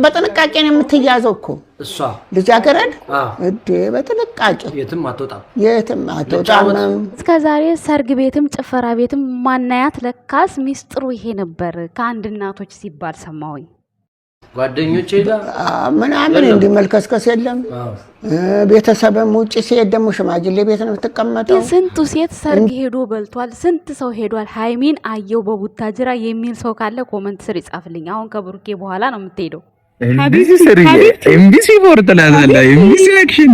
በጥንቃቄ ነው የምትያዘው እኮ እሷ ልጃገረድ እዴ በጥንቃቄ የትም አትወጣም። እስከዛሬ ሰርግ ቤትም ጭፈራ ቤትም ማናያት ለካስ ሚስጥሩ ይሄ ነበር ከአንድ እናቶች ሲባል ሰማሁኝ። ጓደኞቼ ጋር ምናምን እንዲመልከስከስ የለም። ቤተሰብም ውጪ ሲሄድ ደግሞ ሽማግሌ ቤት ነው የምትቀመጠው። ስንቱ ሴት ሰርግ ሄዶ በልቷል። ስንት ሰው ሄዷል። ሃይሚን አየው በቡታጅራ የሚል ሰው ካለ ኮመንት ስር ይጻፍልኝ። አሁን ከብሩኬ በኋላ ነው የምትሄደው። ኤምቢሲ ፎር ተላዛላ ኤምቢሲ አክሽን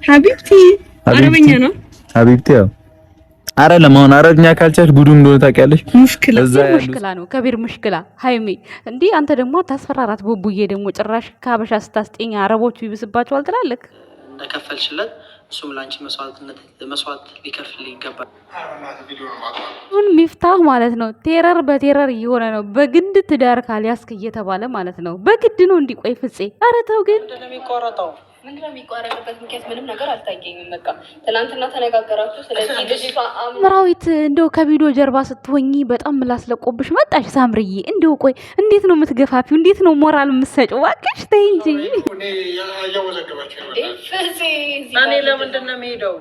ሀቢብቲ አረበኛ ነው ሀቢብቲ ያው አረ ለማውን አረብኛ ካልቻልሽ ጉዱ እንደሆነ ታውቂያለሽ። ሙሽክላ ነው ከቢር ሙሽክላ ሃይሚ እንዴ አንተ ደግሞ ታስፈራራት። ቡቡዬ ደግሞ ጭራሽ ካበሻ ስታስጠኛ አረቦቹ ይብስባቸዋል ትላለክ። እንደከፈልሽለት እሱም ላንቺ መስዋዕት ሊከፍል ይገባል። ሁን ሚፍታህ ማለት ነው ቴረር በቴረር እየሆነ ነው። በግድ ትዳር ካልያዝክ እየተባለ ማለት ነው። በግድ ነው እንዲቆይ ፍፄ። አረ ተው ግን ምንድነው የሚቋረጥበት ምክንያት? ምንም ነገር አልታየኝም። በቃ ትናንትና ተነጋገራችሁ። ስለዚህ ልጅቷ ምራዊት እንደው ከቪዲዮ ጀርባ ስትሆኚ በጣም ላስለቆብሽ መጣሽ ሳምርዬ። እንደው ቆይ እንዴት ነው የምትገፋፊው? እንዴት ነው ሞራል የምትሰጪው? እባክሽ ተይ እንጂ። እኔ ለምንድን ነው የምሄደው?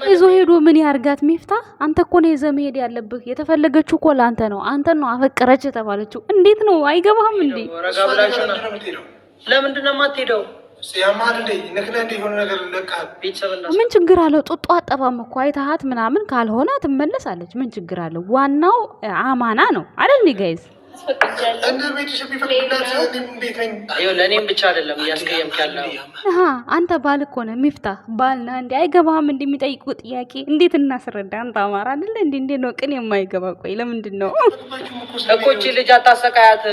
ይዞ ሄዶ ምን ያርጋት? ሚፍታህ አንተ እኮ ነው ይዘህ መሄድ ያለብህ። የተፈለገችው እኮ ለአንተ ነው። አንተን ነው አፈቀረች የተባለችው። እንዴት ነው አይገባህም እንዴ? ለምንድን ነው የማትሄደው? ምን ችግር አለው? ጡጦ አጠባም እኮ አይተሃት ምናምን ካልሆነ ትመለሳለች። ምን ችግር አለው? ዋናው አማና ነው አይደል ጋይዝ? ለእኔም ብቻ አይደለም እያስቀየምክ ያለው። አንተ ባል እኮ ነህ ሚፍታህ፣ ባል ነህ እንዴ? አይገባህም እንደሚጠይቁ ጥያቄ እንዴት እናስረዳ? አንተ አማራ አይደል እንዴ? እንዴ ነው ቅን የማይገባ? ቆይ ለምንድን ነው እኮ እቺ ልጅ አታሰቃያት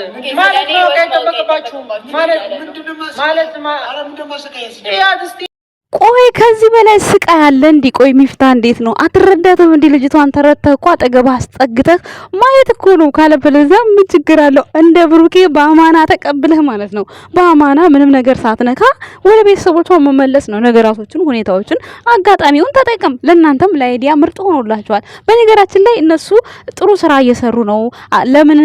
ማለት ነው? ከይተበቀባችሁ ማለት ቆይ ከዚህ በላይ ስቃይ አለ እንዴ? ቆይ ሚፍታህ እንዴት ነው አትረዳትም እንዴ? ልጅቷን ተረድተህ እኮ አጠገብህ አስጠግተህ ማየት እኮ ነው። ካለበለዚያ ምን ችግር አለው? እንደ ብሩኬ በአማና ተቀብለህ ማለት ነው። በአማና ምንም ነገር ሳትነካ ወደ ቤተሰቦቿ መመለስ ነው። ነገራቶችን፣ ሁኔታዎችን፣ አጋጣሚውን ተጠቅም። ለእናንተም ለአይዲያ ምርጥ ሆኖላችኋል። በነገራችን ላይ እነሱ ጥሩ ስራ እየሰሩ ነው። ለምን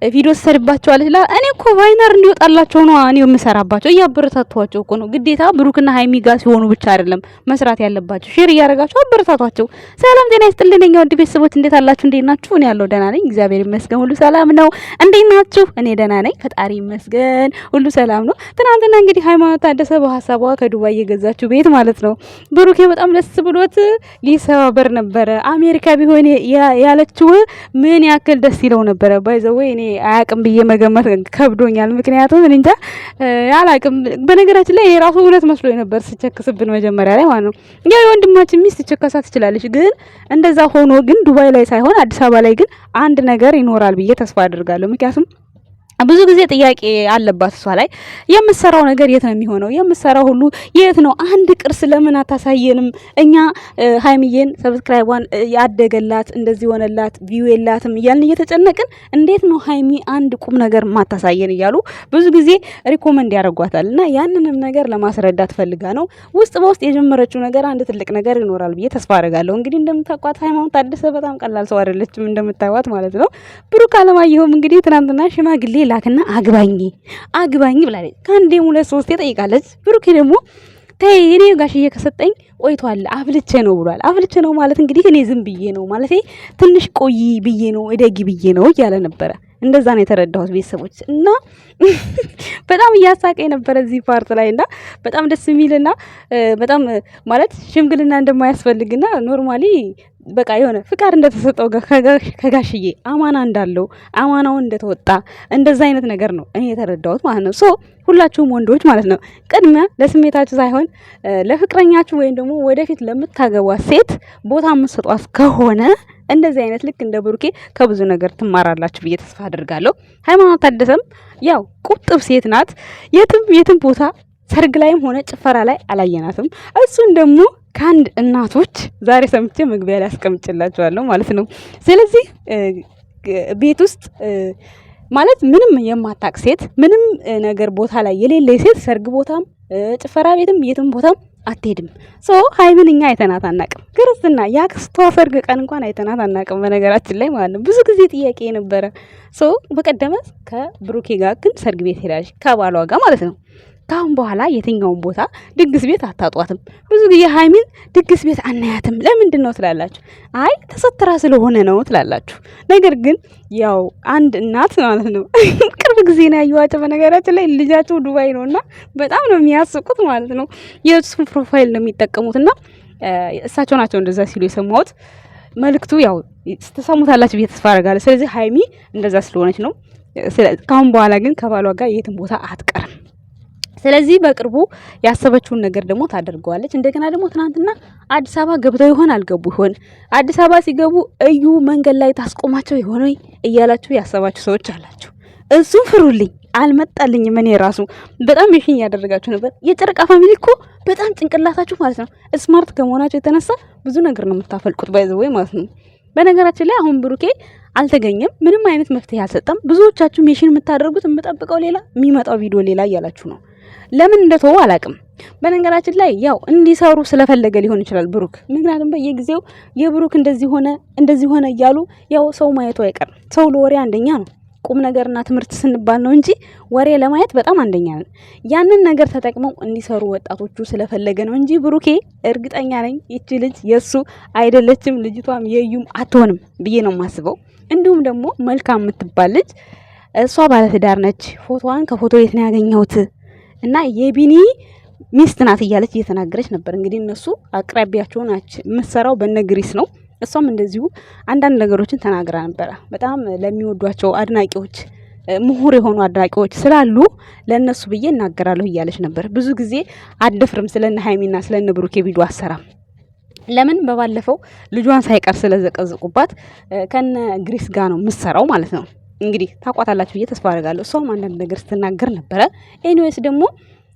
ቪዲዮ ተሰርባቸዋል ይላል። እኔ እኮ ቫይነር እንዲወጣላቸው ነው እኔ የምሰራባቸው። እያበረታቷቸው እኮ ነው። ግዴታ ብሩክና ሃይሚ ጋር ሲሆኑ ብቻ አይደለም መስራት ያለባችሁ። ሼር እያደረጋችሁ አበረታቷቸው። ሰላም ጤና ይስጥልኝ የውድ ቤተሰቦች፣ እንዴት አላችሁ? እንዴት ናችሁ? እኔ ያለው ደህና ነኝ፣ እግዚአብሔር ይመስገን፣ ሁሉ ሰላም ነው። እንዴት ናችሁ? እኔ ደህና ነኝ፣ ፈጣሪ ይመስገን፣ ሁሉ ሰላም ነው። ትናንትና እንግዲህ ሃይማኖት ታደሰ በሐሳቧ ከዱባይ የገዛችው ቤት ማለት ነው ብሩኬ በጣም ደስ ብሎት ሊሰባበር ነበረ። አሜሪካ ቢሆን ያለችው ምን ያክል ደስ ይለው ነበረ። ባይዘው እኔ አያቅም ብዬ መገመት ከብዶኛል። ምክንያቱም እንጃ ያላቅም። በነገራችን ላይ የራሱ እውነት መስሎኝ ነበር ስቸክስብን መጀመሪያ ላይ ማለት ነው። ያው የወንድማችን ሚስት ቸከሳ ትችላለች፣ ግን እንደዛ ሆኖ ግን ዱባይ ላይ ሳይሆን አዲስ አበባ ላይ ግን አንድ ነገር ይኖራል ብዬ ተስፋ አድርጋለሁ። ምክንያቱም ብዙ ጊዜ ጥያቄ አለባት እሷ ላይ የምትሰራው ነገር የት ነው የሚሆነው? የምትሰራው ሁሉ የት ነው? አንድ ቅርስ ለምን አታሳየንም? እኛ ሃይሚዬን ሰብስክራይቧን ያደገላት እንደዚህ ሆነላት ቪው የላትም እያልን እየተጨነቅን እንዴት ነው ሃይሚ አንድ ቁም ነገር ማታሳየን እያሉ ብዙ ጊዜ ሪኮመንድ ያደርጓታል። እና ያንንም ነገር ለማስረዳት ፈልጋ ነው። ውስጥ በውስጥ የጀመረችው ነገር አንድ ትልቅ ነገር ይኖራል ብዬ ተስፋ አደርጋለሁ። እንግዲህ እንደምታውቋት ሃይማኖት ታደሰ በጣም ቀላል ሰው አይደለችም፣ እንደምታዩት ማለት ነው። ብሩክ አለማየሁም እንግዲህ ትናንትና ሽማግሌ ላክና አግባኝ ብላለች። ከአንዴም ሁለት ሶስት ጠይቃለች። ብሩኬ ደግሞ ተይ እኔ ጋሽዬ ከሰጠኝ ቆይቷል አፍልቼ ነው ብሏል። አፍልቼ ነው ማለት እንግዲህ እኔ ዝም ብዬ ነው ማለት ትንሽ ቆይ ብዬ ነው እደጊ ብዬ ነው እያለ ነበረ። እንደዛ ነው የተረዳሁት ቤተሰቦች። እና በጣም እያሳቀኝ ነበረ እዚህ ፓርት ላይ እና በጣም ደስ የሚልና በጣም ማለት ሽምግልና እንደማያስፈልግና ኖርማሊ በቃ የሆነ ፍቃድ እንደተሰጠው ከጋሽዬ አማና እንዳለው አማናውን እንደተወጣ እንደዛ አይነት ነገር ነው እኔ የተረዳሁት ማለት ነው። ሶ ሁላችሁም ወንዶች ማለት ነው ቅድሚያ ለስሜታችሁ ሳይሆን ለፍቅረኛችሁ ወይም ደግሞ ወደፊት ለምታገቧት ሴት ቦታ የምትሰጧት ከሆነ እንደዚህ አይነት ልክ እንደ ብሩኬ ከብዙ ነገር ትማራላችሁ ብዬ ተስፋ አድርጋለሁ። ሃይማኖት ታደሰም ያው ቁጥብ ሴት ናት። የትም ቦታ ሰርግ ላይም ሆነ ጭፈራ ላይ አላየናትም። እሱን ደግሞ ከአንድ እናቶች ዛሬ ሰምቼ መግቢያ ላይ አስቀምጬላችኋለሁ ማለት ነው። ስለዚህ ቤት ውስጥ ማለት ምንም የማታቅ ሴት ምንም ነገር ቦታ ላይ የሌለ ሴት ሰርግ ቦታም ጭፈራ ቤትም የትም ቦታም አትሄድም። ሀይሚን እኛ አይተናት አናቅም። ክርስትና ያክስቷ ሰርግ ቀን እንኳን አይተናት አናቅም። በነገራችን ላይ ማለት ነው ብዙ ጊዜ ጥያቄ ነበረ። በቀደመ ከብሩኬ ጋር ግን ሰርግ ቤት ሄዳለች ከባሏ ጋር ማለት ነው። ካሁን በኋላ የትኛውን ቦታ ድግስ ቤት አታጧትም። ብዙ ጊዜ ሀይሚን ድግስ ቤት አናያትም። ለምንድን ነው ትላላችሁ? አይ ተሰትራ ስለሆነ ነው ትላላችሁ። ነገር ግን ያው አንድ እናት ማለት ነው ቅርብ ጊዜ ነው ያዩዋቸው። በነገራችን ላይ ልጃቸው ዱባይ ነውና በጣም ነው የሚያስቁት ማለት ነው። የእሱን ፕሮፋይል ነው የሚጠቀሙትና እሳቸው ናቸው እንደዛ ሲሉ የሰማሁት። መልክቱ ያው ተሰሙታላችሁ ብዬ ተስፋ አደርጋለሁ። ስለዚህ ሀይሚ እንደዛ ስለሆነች ነው። ካሁን በኋላ ግን ከባሏ ጋር የትም ቦታ አትቀርም። ስለዚህ በቅርቡ ያሰበችውን ነገር ደግሞ ታደርገዋለች። እንደገና ደግሞ ትናንትና አዲስ አበባ ገብተው ይሆን አልገቡ ይሆን? አዲስ አበባ ሲገቡ እዩ መንገድ ላይ ታስቆማቸው ይሆን እያላችሁ ያሰባችሁ ሰዎች አላችሁ። እሱን ፍሩልኝ፣ አልመጣልኝም። እኔ ራሱ በጣም የሽኝ ያደረጋችሁ ነበር። የጨረቃ ፋሚሊ እኮ በጣም ጭንቅላታችሁ ማለት ነው ስማርት ከመሆናቸው የተነሳ ብዙ ነገር ነው የምታፈልቁት ባይዘው ማለት ነው። በነገራችን ላይ አሁን ብሩኬ አልተገኘም፣ ምንም አይነት መፍትሄ አልሰጠም። ብዙዎቻችሁ ሜሽን የምታደርጉት የምጠብቀው ሌላ የሚመጣው ቪዲዮ ሌላ እያላችሁ ነው። ለምን እንደተወው አላውቅም። በነገራችን ላይ ያው እንዲሰሩ ስለፈለገ ሊሆን ይችላል ብሩክ። ምክንያቱም በየጊዜው የብሩክ እንደዚህ ሆነ እያሉ ያው ሰው ማየቱ አይቀርም። ሰው ለወሬ አንደኛ ነው። ቁም ነገርና ትምህርት ስንባል ነው እንጂ ወሬ ለማየት በጣም አንደኛ ነን። ያንን ነገር ተጠቅመው እንዲሰሩ ወጣቶቹ ስለፈለገ ነው እንጂ ብሩኬ እርግጠኛ ነኝ ይቺ ልጅ የሱ አይደለችም፣ ልጅቷም የዩም አትሆንም ብዬ ነው የማስበው። እንዲሁም ደግሞ መልካም የምትባል ልጅ እሷ ባለትዳር ነች። ፎቶዋን ከፎቶ ቤት ነው ያገኘሁት እና የቢኒ ሚስት ናት እያለች እየተናገረች ነበር። እንግዲህ እነሱ አቅራቢያቸው ናቸው። የምትሰራው በነግሪስ ነው። እሷም እንደዚሁ አንዳንድ ነገሮችን ተናግራ ነበረ። በጣም ለሚወዷቸው አድናቂዎች፣ ምሁር የሆኑ አድናቂዎች ስላሉ ለእነሱ ብዬ እናገራለሁ እያለች ነበር። ብዙ ጊዜ አደፍርም ስለነ ሀይሚና ስለነ ብሩኬ ቪዲዮ አሰራም። ለምን በባለፈው ልጇን ሳይቀር ስለዘቀዘቁባት ከነ ግሪስ ጋር ነው የምትሰራው ማለት ነው። እንግዲህ ታቋታላችሁ ብዬ ተስፋ አደርጋለሁ። እሷም አንዳንድ ነገር ስትናገር ነበረ። ኤኒዌይስ ደግሞ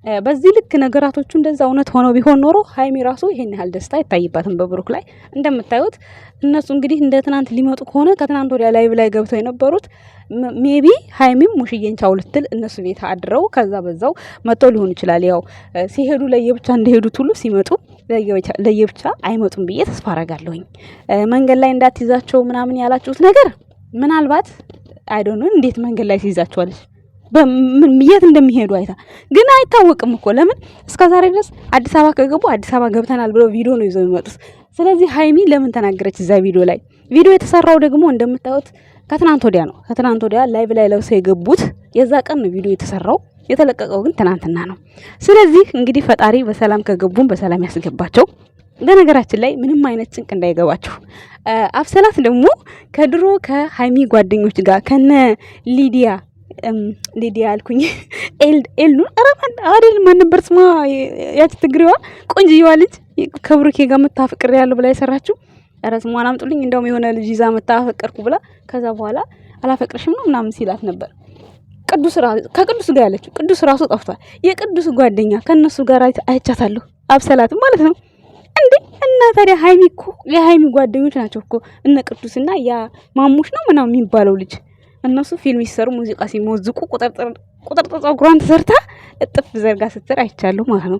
በዚህ ልክ ነገራቶቹ እንደዛ እውነት ሆነው ቢሆን ኖሮ ሀይሚ ራሱ ይሄን ያህል ደስታ አይታይባትም በብሩክ ላይ። እንደምታዩት እነሱ እንግዲህ እንደ ትናንት ሊመጡ ከሆነ ከትናንት ወዲያ ላይቭ ላይ ገብተው የነበሩት ሜቢ ሀይሚም ሙሽዬን ቻው ልትል እነሱ ቤት አድረው ከዛ በዛው መጥተው ሊሆን ይችላል። ያው ሲሄዱ ለየብቻ እንደሄዱት ሁሉ ሲመጡ ለየብቻ አይመጡም ብዬ ተስፋ አደርጋለሁኝ። መንገድ ላይ እንዳትይዛቸው ምናምን ያላችሁት ነገር ምናልባት አይዶን እንዴት መንገድ ላይ ትይዛቸዋለች? የት እንደሚሄዱ አይታ ግን አይታወቅም እኮ። ለምን እስከዛሬ ድረስ አዲስ አበባ ከገቡ አዲስ አበባ ገብተናል ብለው ቪዲዮ ነው ይዘው የሚመጡት። ስለዚህ ሀይሚ ለምን ተናገረች እዛ ቪዲዮ ላይ? ቪዲዮ የተሰራው ደግሞ እንደምታዩት ከትናንት ወዲያ ነው። ከትናንት ወዲያ ላይቭ ላይ ለብሰው የገቡት የዛ ቀን ነው ቪዲዮ የተሰራው። የተለቀቀው ግን ትናንትና ነው። ስለዚህ እንግዲህ ፈጣሪ በሰላም ከገቡም በሰላም ያስገባቸው። በነገራችን ላይ ምንም አይነት ጭንቅ እንዳይገባችሁ። አፍሰላት ደግሞ ከድሮ ከሀይሚ ጓደኞች ጋር ከነ ሊዲያ አልኩኝ ኤልኑ አይደል ማን ነበር ስሟ? ያቺ ትግሬዋ ቆንጅየዋ ልጅ ከብሩኬ ጋር መታፈቅር ያለው ብላ የሰራችው ስሟን አምጡልኝ። እንደውም የሆነ ልጅ ይዛ መታፈቅርኩ ብላ ከዛ በኋላ አላፈቅርሽም ነው ምናምን ሲላት ነበር። ከቅዱስ ጋር ያለችው ቅዱስ ራሱ ጠፍቷል። የቅዱስ ጓደኛ ከነሱ ጋር አይቻታለሁ አብሰላትም ማለት ነው እንዴ። እና ታዲያ ሀይሚ እኮ የሀይሚ ጓደኞች ናቸው እኮ እነ ቅዱስና ያ ማሙሽ ነው ምናምን የሚባለው ልጅ። እነሱ ፊልም ሲሰሩ ሙዚቃ ሲሞዝቁ ቁጥርጥር ጸጉሯን ተሰርታ እጥፍ ዘርጋ ስትር አይቻለሁ ማለት ነው።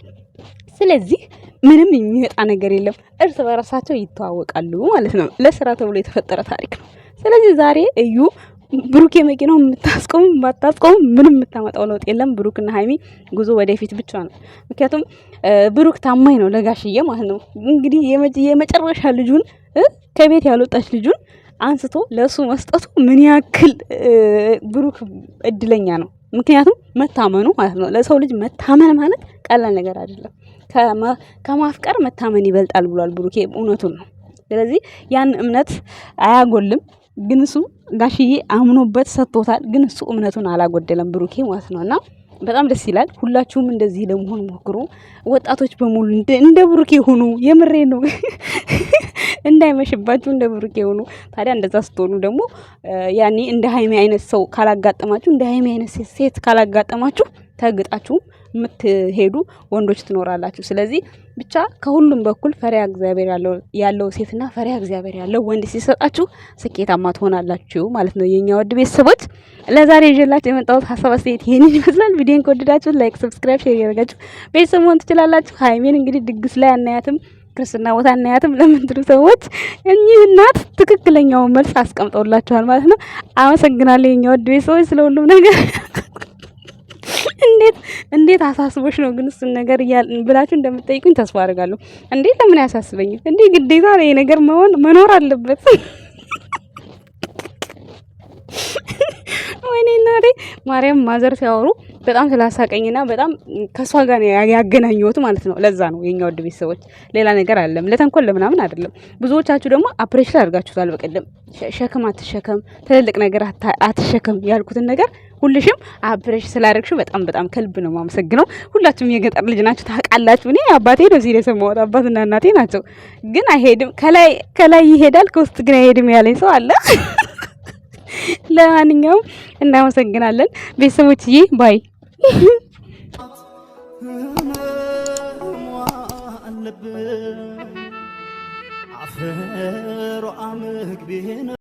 ስለዚህ ምንም የሚመጣ ነገር የለም። እርስ በራሳቸው ይተዋወቃሉ ማለት ነው። ለስራ ተብሎ የተፈጠረ ታሪክ ነው። ስለዚህ ዛሬ እዩ ብሩኬ መኪናው የምታስቆም ባታስቆም ምንም የምታመጣው ለውጥ የለም። ብሩክና ሀይሚ ጉዞ ወደፊት ብቻ ነው። ምክንያቱም ብሩክ ታማኝ ነው ለጋሽዬ ማለት ነው። እንግዲህ የመጨረሻ ልጁን ከቤት ያልወጣች ልጁን አንስቶ ለሱ መስጠቱ ምን ያክል ብሩክ እድለኛ ነው። ምክንያቱም መታመኑ ማለት ነው። ለሰው ልጅ መታመን ማለት ቀላል ነገር አይደለም። ከማፍቀር መታመን ይበልጣል ብሏል ብሩኬ። እውነቱን ነው። ስለዚህ ያን እምነት አያጎልም። ግን እሱ ጋሽዬ አምኖበት ሰጥቶታል። ግን እሱ እምነቱን አላጎደለም ብሩኬ ማለት ነውና በጣም ደስ ይላል። ሁላችሁም እንደዚህ ለመሆን ሞክሩ። ወጣቶች በሙሉ እንደ ብሩኬ ሆኑ። የምሬ ነው። እንዳይመሽባችሁ እንደ ብሩኬ ሆኑ። ታዲያ እንደዛ ስትሆኑ ደግሞ ያኔ እንደ ሀይሚ አይነት ሰው ካላጋጠማችሁ፣ እንደ ሀይሚ አይነት ሴት ካላጋጠማችሁ ተግጣችሁ የምትሄዱ ወንዶች ትኖራላችሁ። ስለዚህ ብቻ ከሁሉም በኩል ፈሪያ እግዚአብሔር ያለው ሴትና ፈሪያ እግዚአብሔር ያለው ወንድ ሲሰጣችሁ ስኬታማ ትሆናላችሁ ማለት ነው። የኛ ወድ ቤተሰቦች ለዛሬ ይዤላችሁ የመጣሁት ሀሳብ አስተያየት ይሄንን ይመስላል። ቪዲዮን ከወደዳችሁ ላይክ፣ ሰብስክራይብ፣ ሼር ያደርጋችሁ ቤተሰብ መሆን ትችላላችሁ። ሃይሜን እንግዲህ ድግስ ላይ አናያትም ክርስትና ቦታ እናያትም ለምትሉ ሰዎች እኚህ እናት ትክክለኛውን መልስ አስቀምጠውላችኋል ማለት ነው። አመሰግናለሁ የኛ ወድ ቤተሰቦች ስለ ሁሉም ነገር። እንዴት አሳስቦሽ ነው ግን እሱን ነገር ብላችሁ እንደምትጠይቁኝ ተስፋ አደርጋለሁ። ለምን አያሳስበኝም? ግዴታ ነው ነገር መኖር አለበት። ወይኔ እናቴ ማርያም ማዘር ሲያወሩ በጣም ስላሳቀኝና በጣም ከሷ ጋር ያገናኘሁት ማለት ነው። ለዛ ነው የኛ ወድ ቤተሰቦች፣ ሌላ ነገር አይደለም። ለተንኮል ለምናምን አይደለም። ብዙዎቻችሁ ደግሞ አፕሬሽን አድርጋችሁታል። በቀደም ሸክም አትሸከም፣ ትልልቅ ነገር አትሸከም ያልኩትን ነገር ሁልሽም አፕሬሽን ስላደረግሽው በጣም ከልብ ነው የማመሰግነው። ሁላችሁም የገጠር ልጅ ናችሁ ታውቃላችሁ። እኔ አባቴ ነው እዚህ የሰማሁት፣ አባትና እናቴ ናቸው። ግን አይሄድም፣ ከላይ ይሄዳል ከውስጥ ግን አይሄድም ያለኝ ሰው አለ። ለማንኛውም እናመሰግናለን ቤተሰቦችዬ፣ ባይ